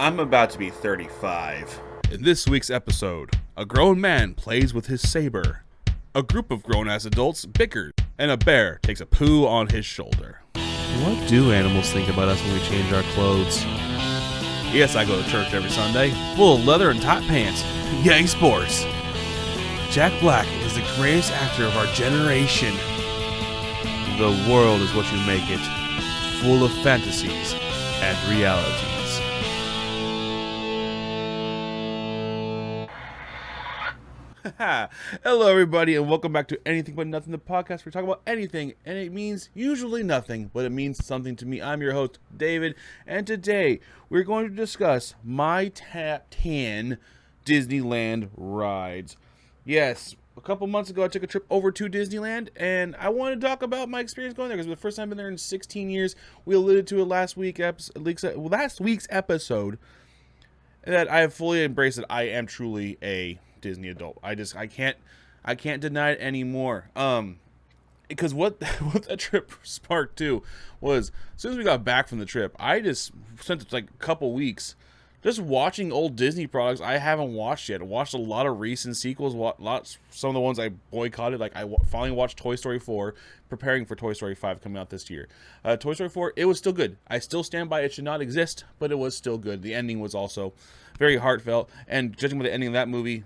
I'm about to be 35. In this week's episode, a grown man plays with his saber, a group of grown-ass adults bickers, and a bear takes a poo on his shoulder. What do animals think about us when we change our clothes? Yes, I go to church every Sunday, full of leather and tight pants. Yay, sports! Jack Black is the greatest actor of our generation. The world is what you make it, full of fantasies and realities. Hello, everybody, and welcome back to Anything But Nothing, the podcast where we talk about anything, and it means usually nothing, but it means something to me. I'm your host, David, and today we're going to discuss my top 10 Disneyland rides. Yes, a couple months ago, I took a trip over to Disneyland, and I wanted to talk about my experience going there, because it was the first time I've been there in 16 years. We alluded to it last week's episode, that I have fully embraced that I am truly a Disney adult. I can't deny it anymore. Because what that trip sparked too was, as soon as we got back from the trip, I just spent like a couple weeks just watching old Disney products I haven't watched yet. I watched a lot of recent sequels, some of the ones I boycotted. Like I finally watched Toy Story 4, preparing for Toy Story 5 coming out this year. Toy Story 4, it was still good. I still stand by it should not exist, but it was still good. The ending was also very heartfelt, and judging by the ending of that movie,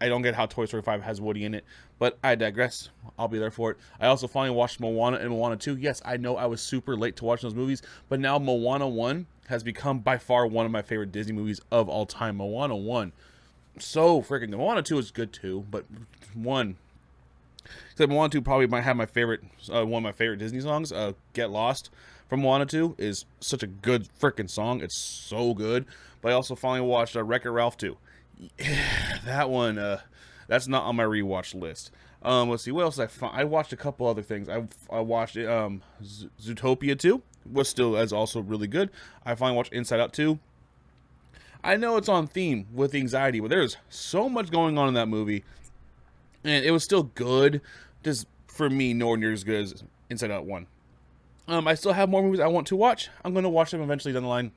I don't get how Toy Story 5 has Woody in it, but I digress. I'll be there for it. I also finally watched Moana and Moana 2. Yes, I know I was super late to watch those movies, but now Moana 1 has become by far one of my favorite Disney movies of all time. Moana 1. So freaking good. Moana 2 is good too, but Moana 2 probably might have my favorite, one of my favorite Disney songs. Get Lost from Moana 2 is such a good freaking song. It's so good. But I also finally watched Wreck-It Ralph 2. That one, that's not on my rewatch list. Let's see, what else I watched a couple other things. I watched Zootopia 2, was still as also really good. I finally watched Inside Out 2. I know it's on theme with anxiety, but there's so much going on in that movie, and it was still good, just for me, nowhere near as good as Inside Out 1. I still have more movies I want to watch. I'm going to watch them eventually down the line.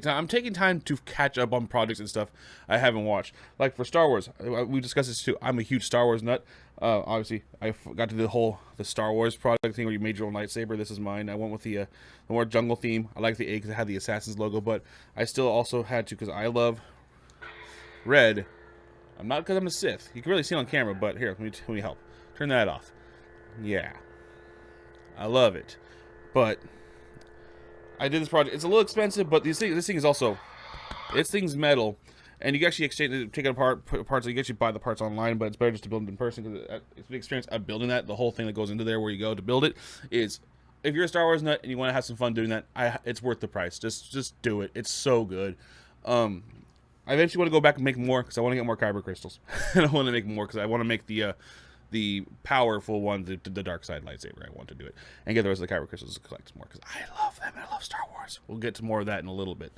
I'm taking time to catch up on projects and stuff I haven't watched. Like for Star Wars, we discussed this too. I'm a huge Star Wars nut. Obviously, I got to the Star Wars project thing where you made your own lightsaber. This is mine. I went with the more jungle theme. I like the A because it had the Assassin's logo, but I still also had to because I love red. I'm not because I'm a Sith. You can really see it on camera, but here, let me help. Turn that off. Yeah, I love it, but I did this project. It's a little expensive, but this thing is also, this thing's metal, and you can actually exchange it, take it apart, put parts. You can actually buy the parts online, but it's better just to build it in person because it's the experience of building that. The whole thing that goes into there, where you go to build it, is if you're a Star Wars nut and you want to have some fun doing that, it's worth the price. Just do it. It's so good. I eventually want to go back and make more because I want to get more kyber crystals, and I want to make more because I want to make the powerful one, the dark side lightsaber. I want to do it and get the rest of the kyber crystals to collect more because I love them and I love Star Wars. We'll get to more of that in a little bit.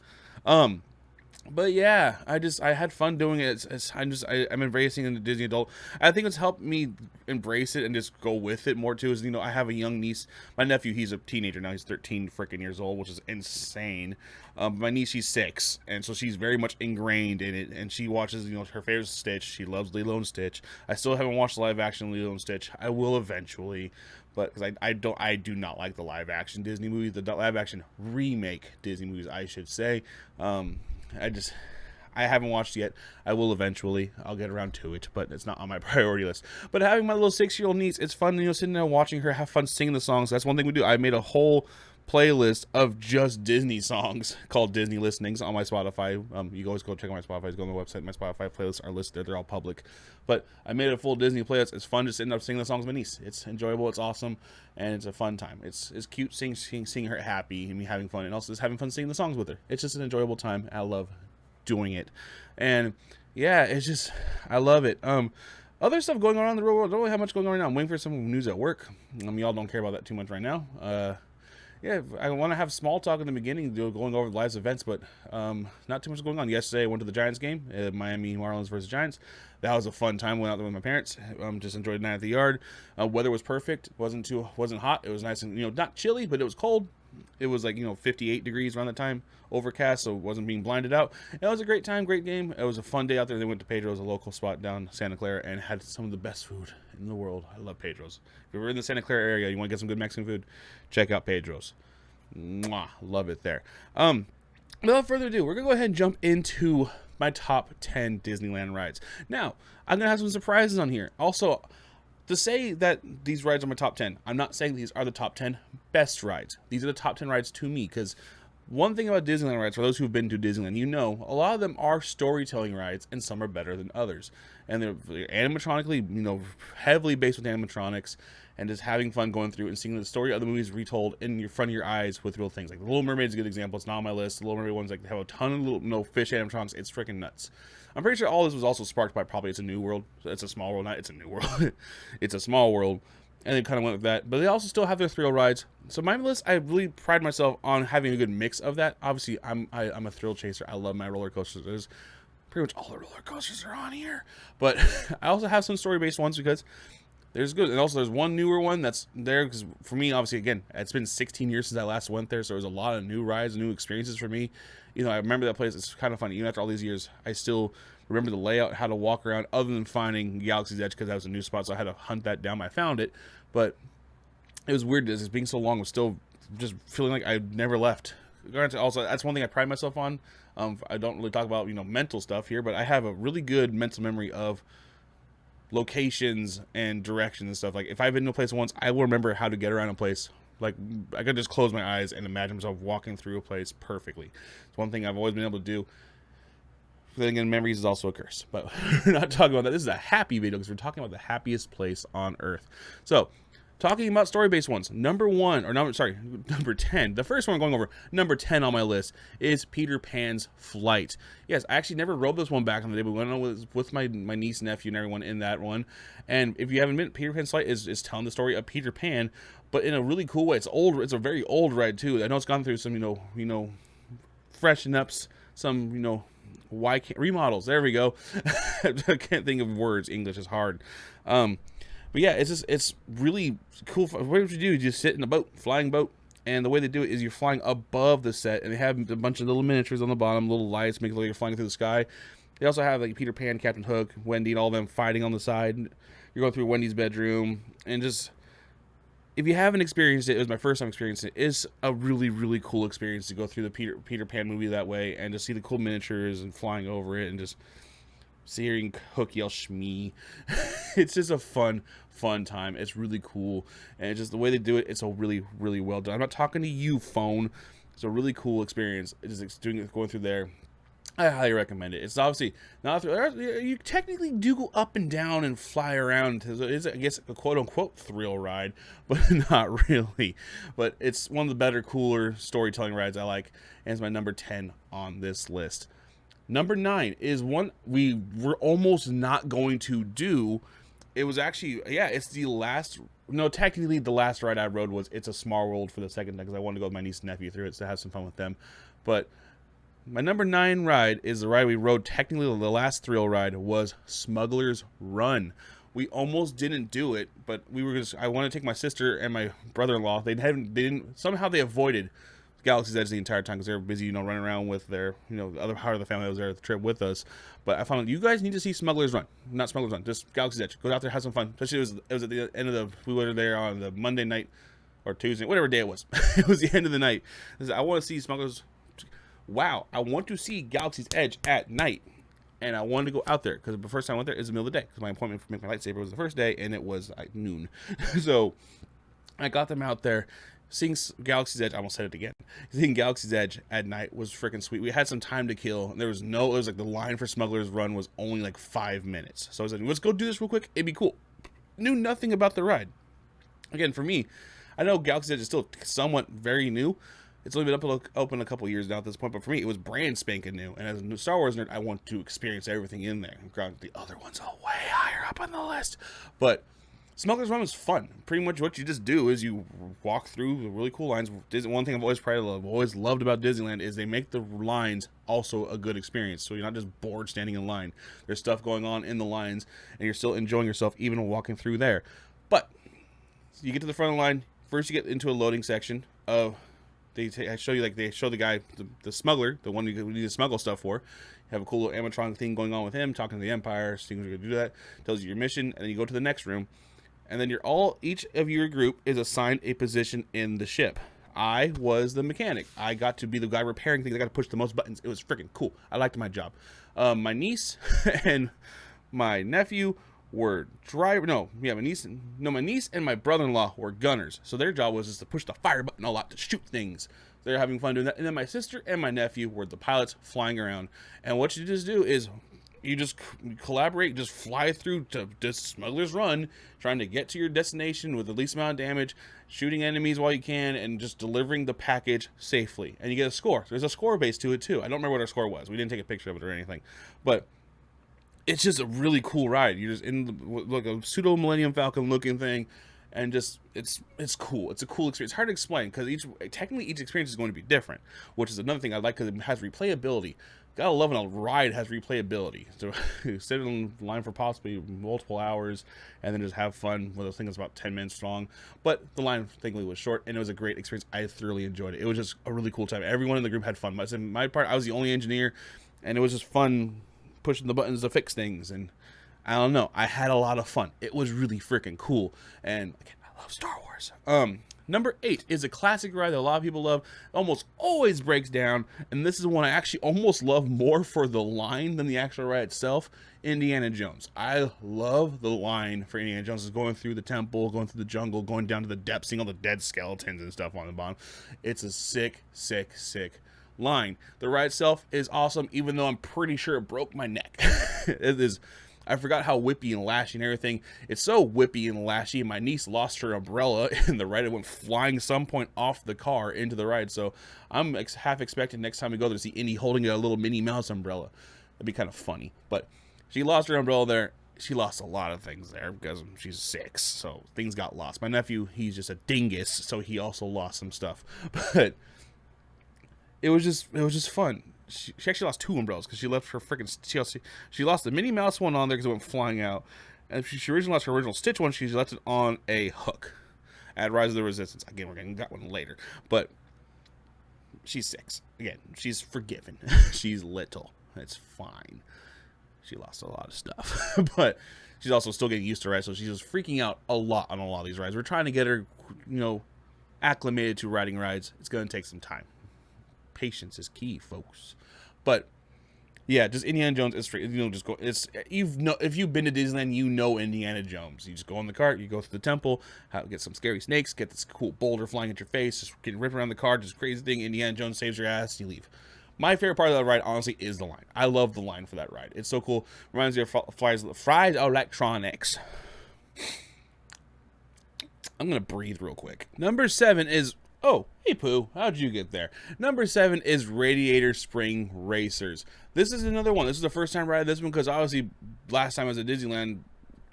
But yeah, I had fun doing it. I'm embracing the Disney adult. I think it's helped me embrace it and just go with it more too. Is I have a young niece. My nephew, he's a teenager now. He's 13 freaking years old, which is insane. My niece, she's 6, and so she's very much ingrained in it. And she watches, her favorite Stitch. She loves Lilo and Stitch. I still haven't watched the live action Lilo and Stitch. I will eventually, but because I do not like the live action Disney movies, the live action remake Disney movies, I should say. I haven't watched it yet. I will eventually. I'll get around to it, but it's not on my priority list. But having my little 6-year-old niece, it's fun, sitting there watching her have fun singing the songs. That's one thing we do. I made a whole playlist of just Disney songs called Disney Listenings on my Spotify. You can always go check out my Spotify. Go on the website. My Spotify playlists are listed there. They're all public. But I made a full Disney playlist. It's fun just sitting up singing the songs with my niece. It's enjoyable. It's awesome. And it's a fun time. It's cute seeing her happy and me having fun. And also just having fun singing the songs with her. It's just an enjoyable time. I love doing it. And yeah, it's just, I love it. Other stuff going on in the real world. I don't really have much going on right now. I'm waiting for some news at work. Y'all don't care about that too much right now. Yeah, I want to have small talk in the beginning, going over the live events, but not too much going on. Yesterday, I went to the Giants game, Miami Marlins versus Giants. That was a fun time. Went out there with my parents. Just enjoyed the night at the yard. Weather was perfect. Wasn't hot. It was nice and not chilly, but it was cold. It was like, 58 degrees around that time, overcast, so it wasn't being blinded out. And it was a great time, great game. It was a fun day out there. They went to Pedro's, a local spot down Santa Clara, and had some of the best food in the world. I love Pedro's. If you're in the Santa Clara area, you want to get some good Mexican food, check out Pedro's. Mwah, love it there. Without further ado, we're going to go ahead and jump into my top 10 Disneyland rides. Now, I'm going to have some surprises on here. Also, to say that these rides are my top 10, I'm not saying these are the top 10 best rides. These are the top 10 rides to me, because one thing about Disneyland rides, for those who've been to Disneyland, a lot of them are storytelling rides, and some are better than others. And they're animatronically, heavily based with animatronics, and just having fun going through and seeing the story of the movies retold in your front of your eyes with real things. Like The Little Mermaid is a good example. It's not on my list. The Little Mermaid ones, like, they have a ton of little fish animatronics. It's freaking nuts. I'm pretty sure all this was also sparked by probably It's a New World. It's a small world, not It's a New World. It's a small world. And they kind of went with that. But they also still have their thrill rides. So my list, I really pride myself on having a good mix of that. Obviously, I'm a thrill chaser. I love my roller coasters. There's pretty much all the roller coasters are on here. But I also have some story-based ones because there's good. And also there's one newer one that's there because for me, obviously, again, it's been 16 years since I last went there. So there's a lot of new rides, new experiences for me. I remember that place. It's kind of funny. Even after all these years, I still remember the layout, how to walk around, other than finding Galaxy's Edge because that was a new spot. So I had to hunt that down. I found it. But it was weird. It's being so long. I was still just feeling like I never left. Also, that's one thing I pride myself on. I don't really talk about, mental stuff here, but I have a really good mental memory of locations and directions and stuff. Like, if I've been to a place once, I will remember how to get around a place. Like, I could just close my eyes and imagine myself walking through a place perfectly. It's one thing I've always been able to do. Then again, memories is also a curse. But we're not talking about that. This is a happy video because we're talking about the happiest place on Earth. So, talking about story-based ones, number 10. The first one I'm going over, number 10 on my list, is Peter Pan's Flight. Yes, I actually never rode this one back in the day. We went on with my niece, nephew, and everyone in that one. And if you haven't been, Peter Pan's Flight is telling the story of Peter Pan, but in a really cool way. It's old. It's a very old ride too. I know it's gone through some, freshen ups, some, remodels. There we go. I can't think of words. English is hard. But yeah, it's really cool. What would you do? You just sit in a boat, flying boat, and the way they do it is you're flying above the set, and they have a bunch of little miniatures on the bottom, little lights, make it look like you're flying through the sky. They also have like Peter Pan, Captain Hook, Wendy, and all of them fighting on the side. You're going through Wendy's bedroom, and just, if you haven't experienced it, it was my first time experiencing it. It's a really, really cool experience to go through the Peter Pan movie that way, and to see the cool miniatures and flying over it, and just hearing Hook yell "Shmee." It's just a fun time. It's really cool, and just the way they do it, it's a really, really well done. I'm not talking to you, phone. It's a really cool experience. It's just going through there. I highly recommend it. It's obviously not, you technically do go up and down and fly around. It's, I guess, a quote-unquote thrill ride, but not really. But it's one of the better, cooler storytelling rides I like, and it's my number 10 on this list. Number 9 is one we were almost not going to do. It was actually, it's the last, technically the last ride I rode was It's a Small World for the second time, because I wanted to go with my niece and nephew through it to have some fun with them. But my number 9 ride is the ride we rode. Technically, the last thrill ride was Smuggler's Run. We almost didn't do it, but I wanted to take my sister and my brother-in-law. Somehow they avoided Galaxy's Edge the entire time because they were busy, running around with their, the other part of the family that was there at the trip with us. But I found you guys need to see Smuggler's Run, not Smuggler's Run, just Galaxy's Edge. Go out there, have some fun. Especially it was at the end of we were there on the Monday night or Tuesday, whatever day it was. It was the end of the night. I want to see Smuggler's. Wow, I want to see Galaxy's Edge at night, and I wanted to go out there because the first time I went there is the middle of the day because my appointment for make my lightsaber was the first day, and it was like noon. So I got them out there. Seeing Galaxy's Edge, I almost said it again. Seeing Galaxy's Edge at night was freaking sweet. We had some time to kill. And it was like the line for Smuggler's Run was only like 5 minutes. So I was like, let's go do this real quick. It'd be cool. Knew nothing about the ride. Again, for me, I know Galaxy's Edge is still somewhat very new. It's only been open a couple years now at this point, but for me, it was brand spanking new. And as a new Star Wars nerd, I want to experience everything in there. The other ones are way higher up on the list. But Smuggler's Run was fun. Pretty much what you just do is you walk through the really cool lines. One thing I've always loved about Disneyland is they make the lines also a good experience. So you're not just bored standing in line. There's stuff going on in the lines, and you're still enjoying yourself even walking through there. But you get to the front of the line. First, you get into a loading section of I show you, like, they show the guy, the smuggler, the one you need to smuggle stuff for. You have a cool little animatronic thing going on with him, talking to the Empire, seeing you're gonna do that, tells you your mission, and then you go to the next room, and then each of your group is assigned a position in the ship. I was the mechanic. I got to be the guy repairing things. I got to push the most buttons. It was freaking cool. I liked my job. My niece and my nephew were my niece and my brother-in-law were gunners. So their job was just to push the fire button a lot to shoot things. They're having fun doing that. And then my sister and my nephew were the pilots flying around. And what you just do is you just collaborate, just fly through to this smuggler's run, trying to get to your destination with the least amount of damage, shooting enemies while you can, and just delivering the package safely. And you get a score. There's a score base to it too. I don't remember what our score was. We didn't take a picture of it or anything, but it's just a really cool ride. You're just in like a pseudo Millennium Falcon looking thing, and just it's cool. It's a cool experience. It's hard to explain because each experience is going to be different, which is another thing I like because it has replayability. Gotta love when a ride has replayability. So sit in line for possibly multiple hours and then just have fun with a thing that's about 10 minutes long. But the line, thankfully, was short, and it was a great experience. I thoroughly enjoyed it. It was just a really cool time. Everyone in the group had fun. But in my part, I was the only engineer, and it was just fun pushing the buttons to fix things. And I don't know. I had a lot of fun. It was really freaking cool. And again, I love Star Wars. Number 8 is a classic ride that a lot of people love. It almost always breaks down, and this is one I actually almost love more for the line than the actual ride itself. Indiana Jones. I love the line for Indiana Jones. Is going through the temple, going through the jungle, going down to the depths, seeing all the dead skeletons and stuff on the bottom. It's a sick line. The ride itself is awesome, even though I'm pretty sure it broke my neck. It is. I forgot how whippy and lashy and everything. It's so whippy and lashy. My niece lost her umbrella in the ride. It went flying some point off the car into the ride. So I'm half expecting next time we go there to see Indy holding a little Minnie Mouse umbrella. That'd be kind of funny. But she lost her umbrella there. She lost a lot of things there because she's 6. So things got lost. My nephew, he's just a dingus. So he also lost some stuff. But it was just fun. She actually lost 2 umbrellas because she left her freaking she lost the Minnie Mouse one on there because it went flying out, and she originally lost her original Stitch one. She left it on a hook at Rise of the Resistance. Again, we're getting that one later, but she's 6. Again, she's forgiven. She's little. It's fine. She lost a lot of stuff, but she's also still getting used to rides, so she's just freaking out a lot on a lot of these rides. We're trying to get her, acclimated to riding rides. It's going to take some time. Patience is key, folks. But yeah, just Indiana Jones is free. Just go. If you've been to Disneyland, you know Indiana Jones. You just go in the cart, you go through the temple, get some scary snakes, get this cool boulder flying at your face, just get ripped around the car, just crazy thing. Indiana Jones saves your ass, you leave. My favorite part of that ride, honestly, is the line. I love the line for that ride. It's so cool. Reminds me of Fry's Electronics. I'm gonna breathe real quick. Number 7 is. Oh, hey Pooh, how'd you get there? Number 7 is Radiator Spring Racers. This is another one. This is the first time I ride this one because obviously last time I was at Disneyland,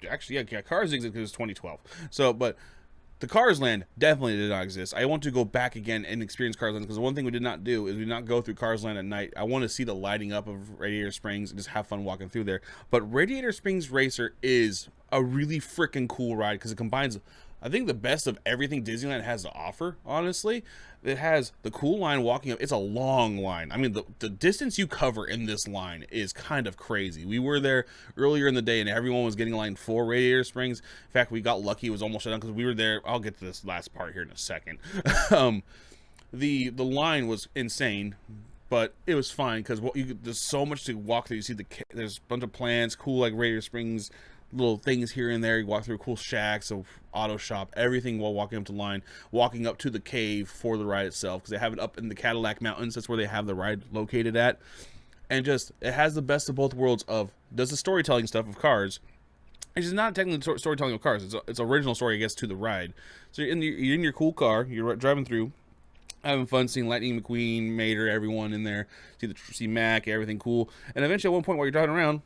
actually, yeah, Cars existed because it was 2012. So, but the Cars Land definitely did not exist. I want to go back again and experience Cars Land because the one thing we did not do is we did not go through Cars Land at night. I want to see the lighting up of Radiator Springs and just have fun walking through there. But Radiator Springs Racer is a really freaking cool ride because it combines, I think, the best of everything Disneyland has to offer, honestly. It has the cool line walking up. It's a long line. I mean, the distance you cover in this line is kind of crazy. We were there earlier in the day, and everyone was getting a line for Radiator Springs. In fact, we got lucky. It was almost shut down because we were there. I'll get to this last part here in a second. The line was insane, but it was fine because there's so much to walk through. You see there's a bunch of plants, cool like Radiator Springs, little things here and there. You walk through cool shacks, a auto shop, everything while walking up to the line, walking up to the cave for the ride itself because they have it up in the Cadillac Mountains. That's where they have the ride located at. And just, it has the best of both worlds of, does the storytelling stuff of Cars. It's just not technically storytelling of Cars. It's original story, I guess, to the ride. So you're in your cool car, you're driving through, having fun, seeing Lightning McQueen, Mater, everyone in there, see Mac, everything cool. And eventually at one point while you're driving around,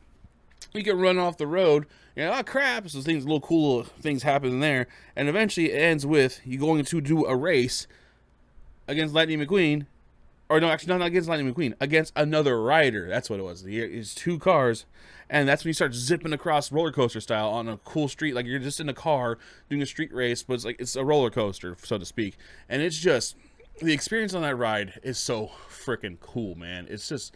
you get run off the road. Oh crap! So little cool things happen there, and eventually it ends with you going to do a race against Lightning McQueen, or no, actually not against Lightning McQueen, against another rider. That's what it was. It's 2 cars, and that's when you start zipping across roller coaster style on a cool street, like you're just in a car doing a street race, but it's a roller coaster, so to speak, and it's just. the experience on that ride is so freaking cool, man. It's just,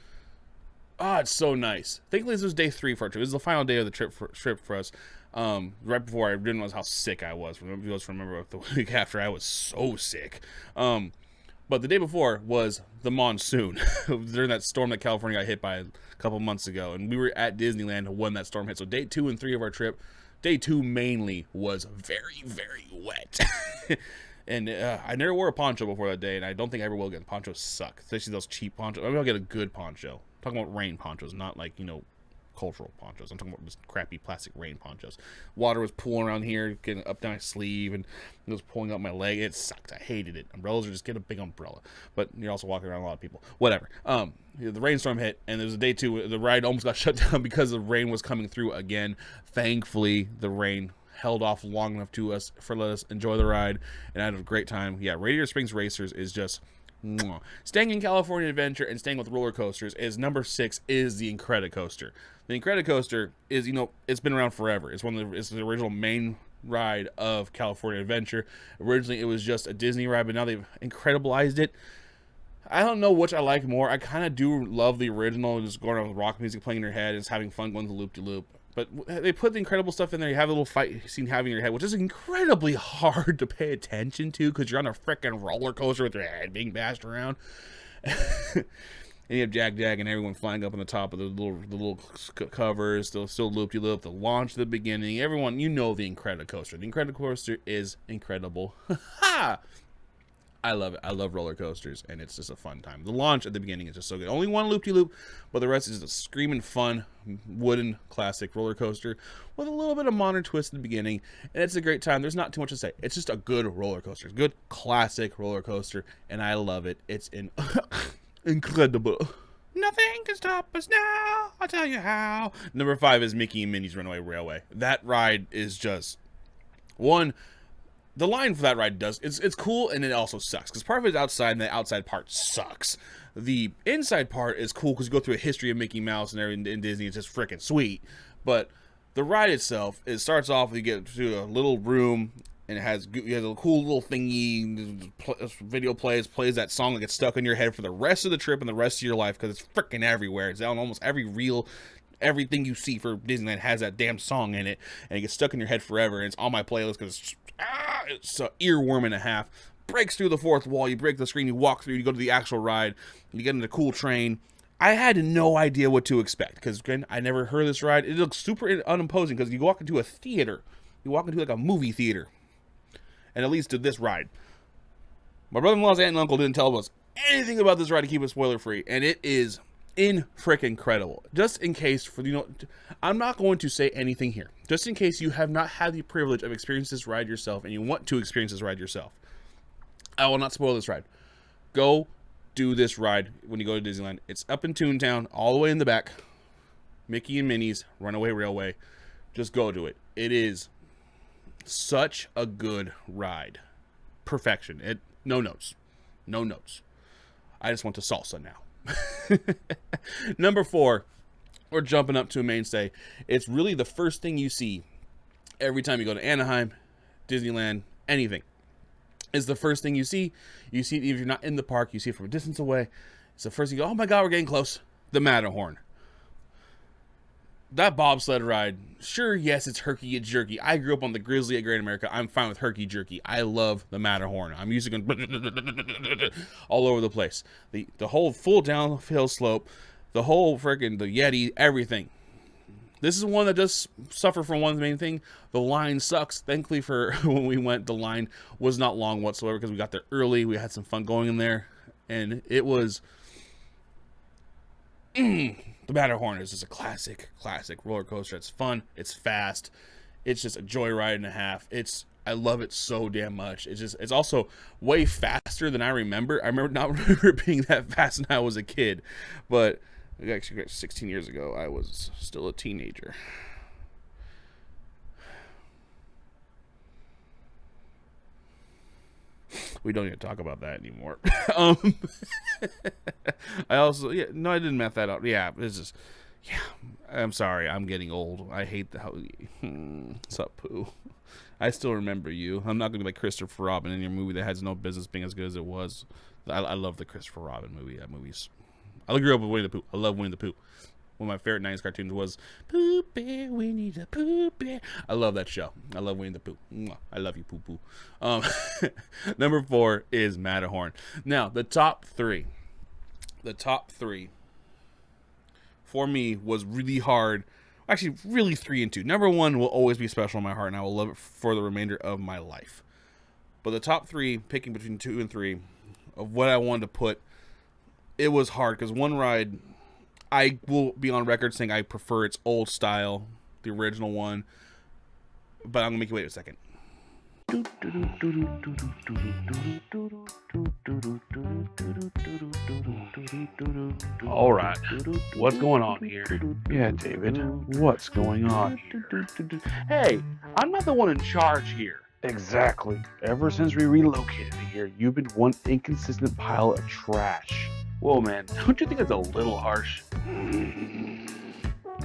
it's so nice. Thankfully, this was day 3 for our trip. This is the final day of the trip for us. Right before, I didn't realize how sick I was. Remember the week after, I was so sick. But the day before was the monsoon during that storm that California got hit by a couple months ago, and we were at Disneyland when that storm hit. So day 2 and 3 of our trip, day 2 mainly was very, very wet. And I never wore a poncho before that day, and I don't think I ever will again. Ponchos suck, especially those cheap ponchos. Maybe I'll get a good poncho. I'm talking about rain ponchos, not like, cultural ponchos. I'm talking about just crappy plastic rain ponchos. Water was pooling around here, getting up down my sleeve, and it was pulling up my leg. It sucked. I hated it. Umbrellas are just get a big umbrella, but you're also walking around a lot of people. Whatever. The rainstorm hit, and there was a day 2. The ride almost got shut down because the rain was coming through again. Thankfully, the rain held off long enough for let us enjoy the ride, and I had a great time. Yeah, Radiator Springs Racers is just mwah. Staying in California Adventure and staying with roller coasters is number 6 is the Incredicoaster. The Incredicoaster is, it's been around forever. It's it's the original main ride of California Adventure. Originally, it was just a Disney ride, but now they've Incredibilized it. I don't know which I like more. I kind of do love the original, just going around with rock music playing in your head and just having fun going to loop-de-loop. But they put the incredible stuff in there. You have a little fight scene having in your head, which is incredibly hard to pay attention to because you're on a freaking roller coaster with your head being bashed around. And you have Jag and everyone flying up on the top of the little covers. They'll still loop-de-loop. The launch at the beginning. Everyone, the Incredicoaster. The Incredicoaster is incredible. Ha! I love it. I love roller coasters, and it's just a fun time. The launch at the beginning is just so good. Only one loop-de-loop, but the rest is a screaming fun wooden classic roller coaster with a little bit of modern twist at the beginning, and it's a great time. There's not too much to say. It's just a good roller coaster. It's a good classic roller coaster, and I love it. It's incredible. Nothing can stop us now. I'll tell you how. Number 5 is Mickey and Minnie's Runaway Railway. That ride is just one. The line for that ride it's cool, and it also sucks because part of it is outside, and the outside part sucks. The inside part is cool because you go through a history of Mickey Mouse and everything in Disney. It's just freaking sweet. But the ride itself, it starts off, you get to a little room, and it has a cool little thingy. Video plays that song that gets stuck in your head for the rest of the trip and the rest of your life because it's freaking everywhere. It's on almost every reel. Everything you see for Disneyland has that damn song in it, and it gets stuck in your head forever. And it's on my playlist because it's an earworm and a half. Breaks through the fourth wall. You break the screen. You walk through. You go to the actual ride. You get in the cool train. I had no idea what to expect because, again, I never heard this ride. It looks super unimposing because you walk into a theater. You walk into like a movie theater, and it leads to this ride. My brother-in-law's aunt and uncle didn't tell us anything about this ride to keep it spoiler-free, and it is incredible. Just in case, I'm not going to say anything here. Just in case you have not had the privilege of experiencing this ride yourself and you want to experience this ride yourself, I will not spoil this ride. Go do this ride when you go to Disneyland. It's up in Toontown, all the way in the back. Mickey and Minnie's Runaway Railway. Just go do it. It is such a good ride. Perfection. No notes. I just want to salsa now. Number 4, we're jumping up to a mainstay. It's really the first thing you see every time you go to Anaheim, Disneyland, anything. It's the first thing you see. You see it if you're not in the park. You see it from a distance away. It's the first thing you go, oh my God, we're getting close. The Matterhorn. That bobsled ride, sure, yes, it's herky and jerky. I grew up on the Grizzly at Great America. I'm fine with herky jerky. I love the Matterhorn. I'm using it all over the place. The whole full downhill slope, the whole freaking the Yeti, everything. This is one that does suffer from one main thing. The line sucks. Thankfully for when we went, the line was not long whatsoever because we got there early. We had some fun going in there, and it was. The Matterhorn is just a classic roller coaster. It's fun. It's fast. It's just a joyride and a half. I love it so damn much. It's also way faster than I remember. I remember it being that fast when I was a kid, but actually 16 years ago, I was still a teenager. We don't need to talk about that anymore. I didn't math that out. Yeah, it's just, Yeah, I'm sorry. I'm getting old. I hate the how. Sup, Pooh? I still remember you. I'm not gonna be like Christopher Robin in your movie that has no business being as good as it was. I love the Christopher Robin movie. That movie's. I grew up with Winnie the Pooh. I love Winnie the Pooh. One of my favorite 90s cartoons was Pooh Bear, Winnie the Pooh Bear. I love that show. I love Winnie the Pooh. Mwah. I love you, Pooh Pooh. Number 4 is Matterhorn. Now, the top three for me was really hard. Actually, really 3 and 2. Number 1 will always be special in my heart, and I will love it for the remainder of my life. But the top 3, picking between 2 and 3, of what I wanted to put, it was hard because one ride, I will be on record saying I prefer its old style, the original one, but I'm gonna make you wait a second. All right, what's going on here? Yeah, David, what's going on here? Hey, I'm not the one in charge here. Exactly. Ever since we relocated here, you've been one inconsistent pile of trash. Whoa, man, don't you think it's a little harsh?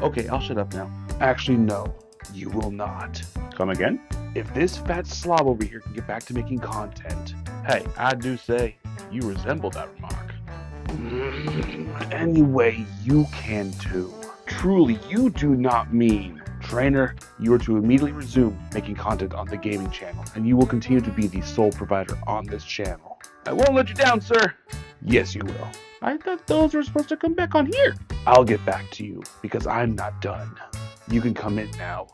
Okay, I'll shut up now. Actually, no, you will not. Come again? If this fat slob over here can get back to making content, hey, I do say you resemble that remark. Anyway, you can too. Truly, you do not mean. Trainer, you are to immediately resume making content on the gaming channel, and you will continue to be the sole provider on this channel. I won't let you down, sir. Yes, you will. I thought those were supposed to come back on here. I'll get back to you, because I'm not done. You can come in now.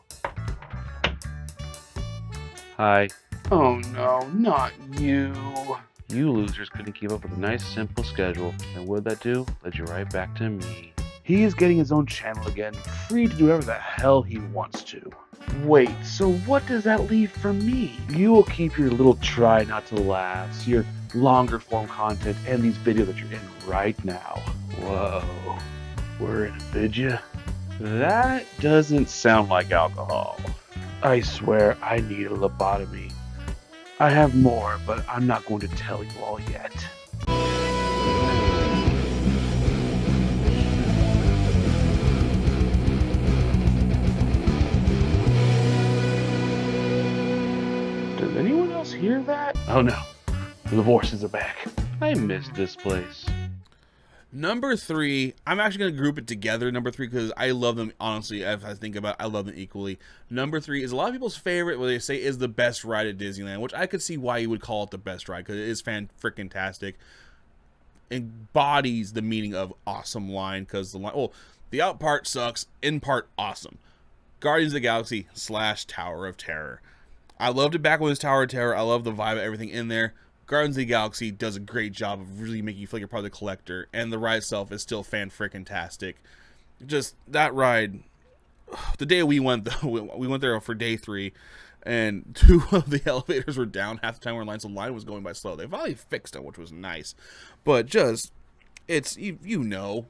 Hi. Oh no, not you. You losers couldn't keep up with a nice, simple schedule, and what'd that do? Led you right back to me. He is getting his own channel again, free to do whatever the hell he wants to. Wait, so what does that leave for me? You will keep your little try not to laughs, your longer form content, and these videos that you're in right now. Whoa, we're in a vidya? That doesn't sound like alcohol. I swear I need a lobotomy. I have more, but I'm not going to tell you all yet. Does anyone else hear that? Oh no, the voices are back. I miss this place. Number 3, I'm actually going to group it together, number 3, because I love them, honestly, if I think about it, I love them equally. Number 3 is a lot of people's favorite, what they say is the best ride at Disneyland, which I could see why you would call it the best ride, because it is fan-freaking-tastic. Embodies the meaning of awesome line, because the line, well, the out part sucks, in part awesome. Guardians of the Galaxy / Tower of Terror. I loved it back when it was Tower of Terror. I love the vibe of everything in there. Guardians of the Galaxy does a great job of really making you feel like you're part of the collector, and the ride itself is still fan-freaking-tastic. Just, that ride, the day we went, though, we went there for day 3, and 2 of the elevators were down half the time we were in line, so the line was going by slow. They finally fixed it, which was nice. But just, it's, you know,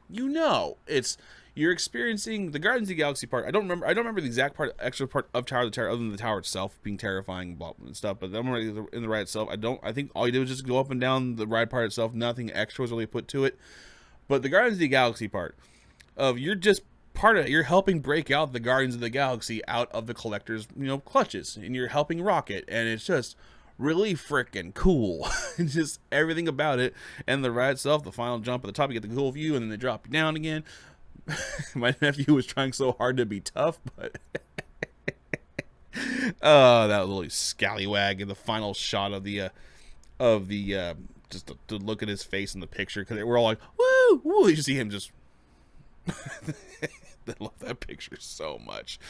it's, you're experiencing the Guardians of the Galaxy part. I don't remember the exact extra part of Tower of the Terror, other than the tower itself being terrifying and stuff. But I'm in the ride itself. I think all you did was just go up and down the ride part itself. Nothing extra was really put to it. But the Guardians of the Galaxy part, of you're just part of it. You're helping break out the Guardians of the Galaxy out of the collector's, clutches, and you're helping Rocket, and it's just really freaking cool. It's just everything about it, and the ride itself. The final jump at the top, you get the cool view, and then they drop you down again. My nephew was trying so hard to be tough, but that little scallywag in the final shot of the just to look at his face in the picture, because we're all like, woo, woo. You see him just. I love that picture so much.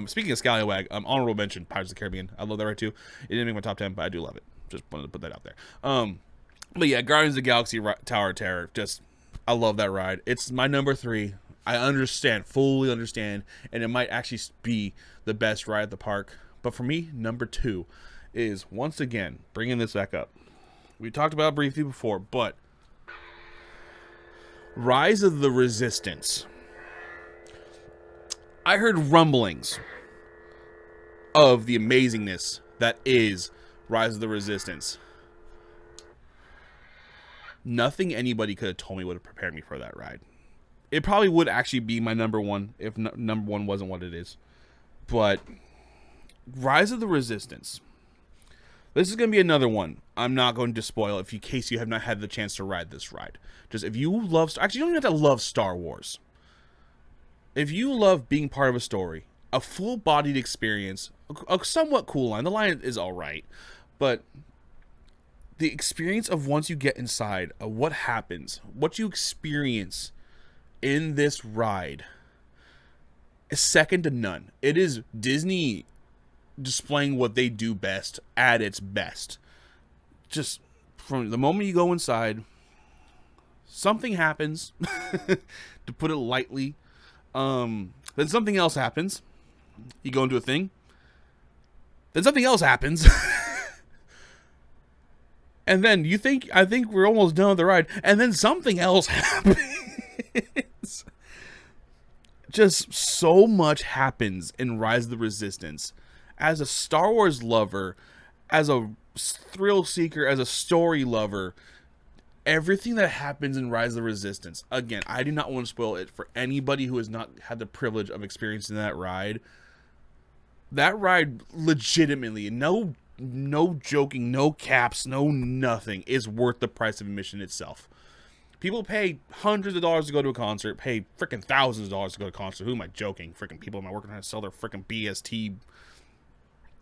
Speaking of scallywag, honorable mention, Pirates of the Caribbean. I love that ride too. It didn't make my top 10, but I do love it. Just wanted to put that out there. But yeah, Guardians of the Galaxy Tower of Terror. Just, I love that ride. It's my number 3. I understand, fully understand, and it might actually be the best ride at the park. But for me, number 2 is, once again, bringing this back up. We talked about it briefly before, but Rise of the Resistance. I heard rumblings of the amazingness that is Rise of the Resistance. Nothing anybody could have told me would have prepared me for that ride. it probably would actually be my number one if number one wasn't what it is. But Rise of the Resistance. This is going to be another one. I'm not going to spoil it in case you have not had the chance to ride this ride. Just if you love... Actually, you don't even have to love Star Wars. If you love being part of a story, a full-bodied experience, a somewhat cool line. The line is alright. But the experience of once you get inside, of what happens, what you experience in this ride is second to none. It is Disney displaying what they do best at its best. Just from the moment you go inside, something happens, to put it lightly. Then something else happens. You go into a thing. Then something else happens. And then I think we're almost done with the ride. And then something else happens. Just so much happens in Rise of the Resistance. As a Star Wars lover, as a thrill seeker, as a story lover, everything that happens in Rise of the Resistance, again, I do not want to spoil it for anybody who has not had the privilege of experiencing that ride. That ride legitimately, no joking, no caps, no nothing, is worth the price of admission itself. People pay hundreds of dollars to go to a concert, pay freaking thousands of dollars to go to a concert. Who am I joking? Freaking people in my work are trying to sell their freaking BST,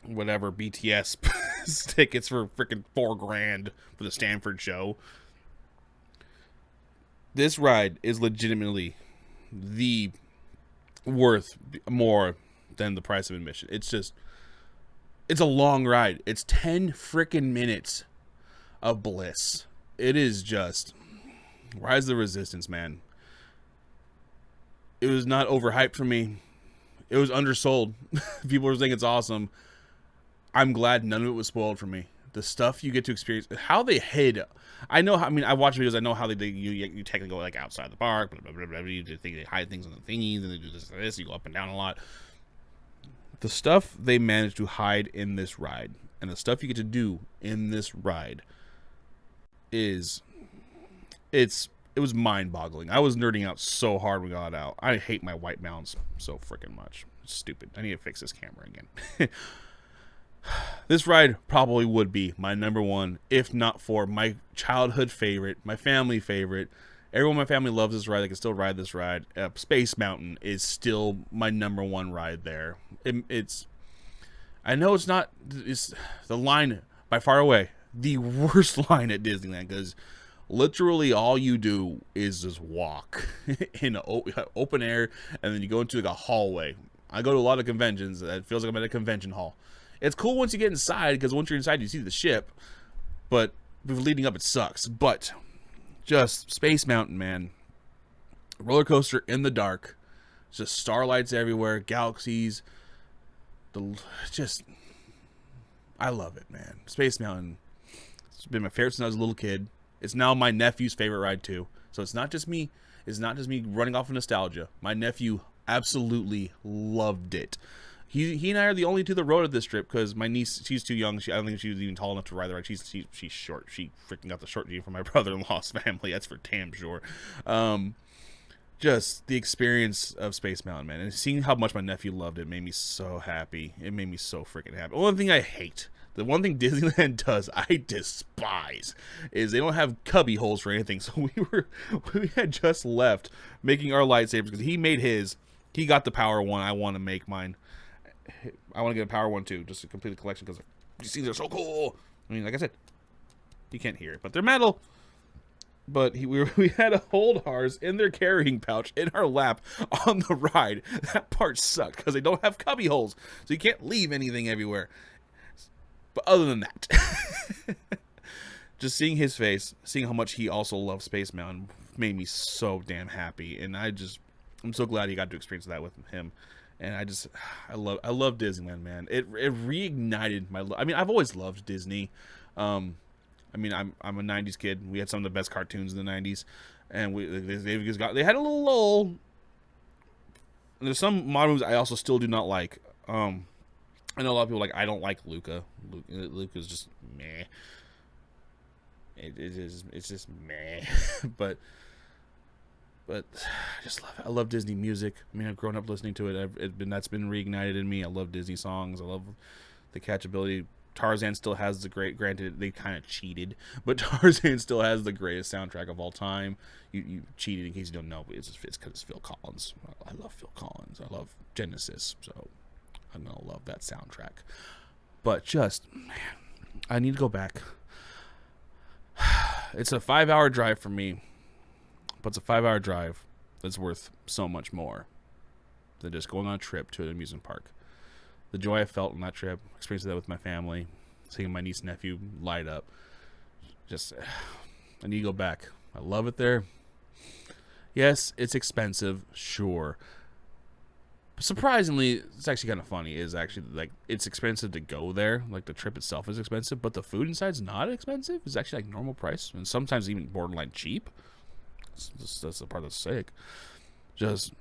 whatever, BTS tickets for freaking $4,000 for the Stanford show. This ride is legitimately the worth more than the price of admission. It's a long ride. It's 10 freaking minutes of bliss. It is just Rise of the Resistance, man. It was not overhyped for me. It was undersold. People were saying it's awesome. I'm glad none of it was spoiled for me. The stuff you get to experience, how they hid. I watch videos. I know how you technically go like outside the park. Blah, blah, blah, blah, you think they hide things on the thingies, and they do this. You go up and down a lot. The stuff they managed to hide in this ride, and the stuff you get to do in this ride, it was mind-boggling. I was nerding out so hard when we got out. I hate my white balance so freaking much. It's stupid. I need to fix this camera again. This ride probably would be my number one, if not for my childhood favorite, my family favorite. Everyone in my family loves this ride. They can still ride this ride. Space Mountain is still my number one ride there. I know it's not. It's the line by far away the worst line at Disneyland, because literally all you do is just walk in open air, and then you go into like a hallway. I go to a lot of conventions. It feels like I'm at a convention hall. It's cool once you get inside, because once you're inside, you see the ship. But leading up, it sucks. But just Space Mountain, man. Roller coaster in the dark. Just starlights everywhere, galaxies. I love it, man. Space Mountain. It's been my favorite since I was a little kid. It's now my nephew's favorite ride too. So it's not just me. It's not just me running off of nostalgia. My nephew absolutely loved it. He and I are the only two that rode at this trip, because my niece, she's too young. I don't think she was even tall enough to ride the ride. She's short. She freaking got the short gene from my brother-in-law's family. That's for damn sure. Just the experience of Space Mountain, man, and seeing how much my nephew loved it made me so happy. It made me so freaking happy. The one thing I hate, the one thing Disneyland does, I despise, is they don't have cubby holes for anything. So we had just left making our lightsabers, because he made his. He got the power one. I want to make mine. I want to get a power one too, just to complete the collection, because these things are so cool. I mean, like I said, you can't hear it, but they're metal. But we had to hold ours in their carrying pouch in our lap on the ride. That part sucked, because they don't have cubby holes, so you can't leave anything everywhere. But other than that, just seeing his face, seeing how much he also loves Space Mountain, made me so damn happy. And I'm so glad he got to experience that with him. And I love Disneyland, man. It reignited my love. I mean, I've always loved Disney. I'm a '90s kid. We had some of the best cartoons in the '90s, and they had a little lull. And there's some modern movies I also still do not like. I know a lot of people like, I don't like Luca. Luca's just meh. It's just meh. But but I just love it. I love Disney music. I mean, I've grown up listening to it. That's been reignited in me. I love Disney songs. I love the catchability. Tarzan still has the great. Granted, they kind of cheated, but Tarzan still has the greatest soundtrack of all time. You cheated in case you don't know, but it's because it's Phil Collins. I love Phil Collins. I love Genesis, so I'm gonna love that soundtrack. But just, man, I need to go back. It's a 5-hour drive for me, but it's a 5-hour drive that's worth so much more than just going on a trip to an amusement park. The joy I felt on that trip, experiencing that with my family, seeing my niece and nephew light up. Just, I need to go back. I love it there. Yes, it's expensive, sure. But surprisingly, it's actually kind of funny. Is actually like it's expensive to go there. Like the trip itself is expensive, but the food inside's not expensive. It's actually like normal price, and sometimes even borderline cheap. That's the part that's sick. Just.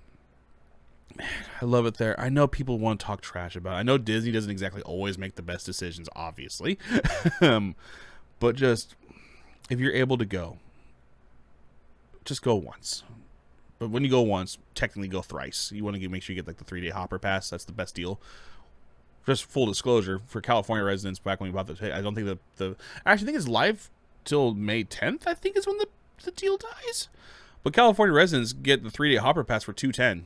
Man, I love it there. I know people want to talk trash about it. I know Disney doesn't exactly always make the best decisions, obviously. But just, if you're able to go, just go once. But when you go once, technically go thrice. You want to make sure you get like the 3-day hopper pass. That's the best deal. Just full disclosure, for California residents, back when we bought the, I don't think I actually think it's live till May 10th, I think is when the deal dies. But California residents get the 3-day hopper pass for $210.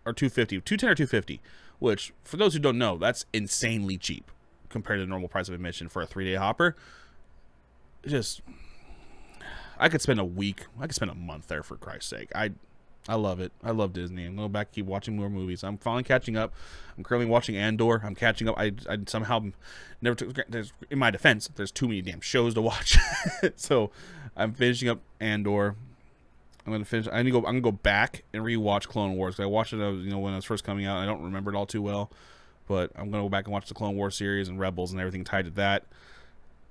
Or $250, $210 or $250, which for those who don't know, that's insanely cheap compared to the normal price of admission for a 3-day hopper. Just, I could spend a week, I could spend a month there for Christ's sake. I love it. I love Disney. I'm going back, keep watching more movies. I'm finally catching up. I'm currently watching Andor. I'm catching up. I somehow never took. In my defense, there's too many damn shows to watch, so I'm finishing up Andor. I'm gonna go back and rewatch Clone Wars. I watched it, when it was first coming out. I don't remember it all too well, but I'm gonna go back and watch the Clone Wars series and Rebels and everything tied to that.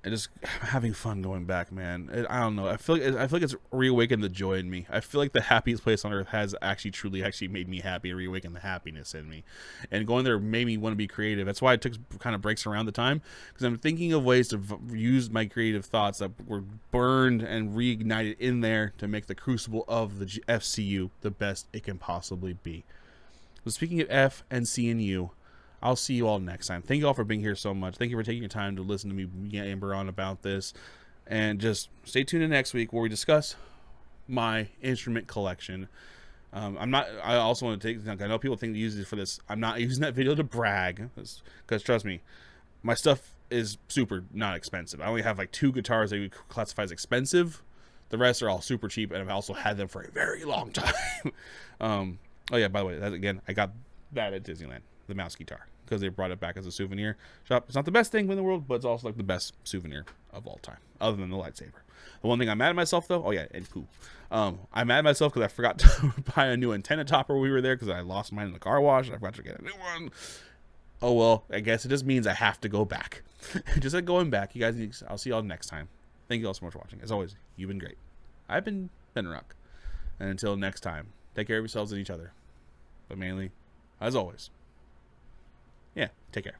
And just having fun going back, man. I don't know. I feel like it's reawakened the joy in me. I feel like the happiest place on earth has truly made me happy and reawakened the happiness in me. And going there made me want to be creative. That's why I took kind of breaks around the time, because I'm thinking of ways to use my creative thoughts that were burned and reignited in there to make the crucible of the FCU the best it can possibly be. So speaking of F and C and U, I'll see you all next time. Thank you all for being here so much. Thank you for taking your time to listen to me yammer on about this. And just stay tuned in next week where we discuss my instrument collection. I also want to take, I know people think to use it for this. I'm not using that video to brag, because trust me, my stuff is super not expensive. I only have like 2 guitars that we classify as expensive. The rest are all super cheap, and I've also had them for a very long time. Oh yeah, by the way, again, I got that at Disneyland, the mouse guitar, because they brought it back as a souvenir shop. It's not the best thing in the world, but it's also like the best souvenir of all time, other than the lightsaber. The one thing I'm mad at myself though, and poo. I'm mad at myself because I forgot to buy a new antenna topper when we were there, because I lost mine in the car wash and I forgot to get a new one. Oh well, I guess it just means I have to go back. Just like going back, you guys. I'll see y'all next time. Thank you all so much for watching. As always, you've been great. I've been Fenrirock, and until next time, take care of yourselves and each other, but mainly, as always, yeah, take care.